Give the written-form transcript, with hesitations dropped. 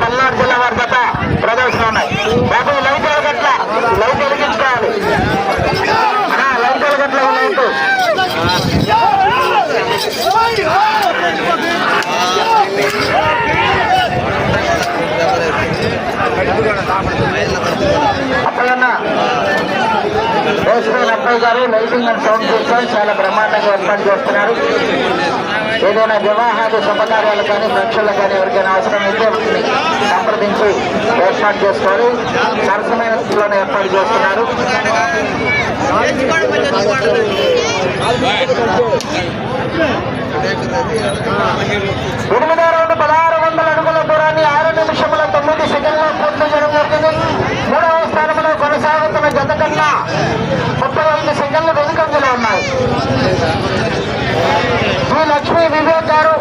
పల్నాడు జిల్లా వారి జత ప్రదర్శన ఉన్నాయి. బాబు లైట్ గట్ల లైట్ వెలిగించుకోవాలి. లైట్ గట్ల లైట్ అప్పుడన్నా అబ్బాయి గారు లైటింగ్ అండ్ సౌండ్ సిస్టమ్ చాలా బ్రహ్మాండంగా ఏర్పాటు చేస్తున్నారు. ఏదైనా వివాహాది శుభకార్యాలు కానీ పరీక్షలు కానీ ఎవరికైనా అవసరం అయితే సంప్రదించి ఏర్పాటు చేసుకోవాలి. సరసమైన స్థితిలోనే ఏర్పాటు చేస్తున్నారు. 8వ రౌండ్ 1600 అడుగుల దూరాన్ని 6 నిమిషముల 9 సెకండ్లో పూర్తి చేయడం జరిగింది. 3వ స్థానంలో కొనసాగుతున్న జత కన్నా 35 సెకండ్లు వెనుకంజలో ఉన్నాయి. శ్రీ లక్ష్మీ వివేక్ గారు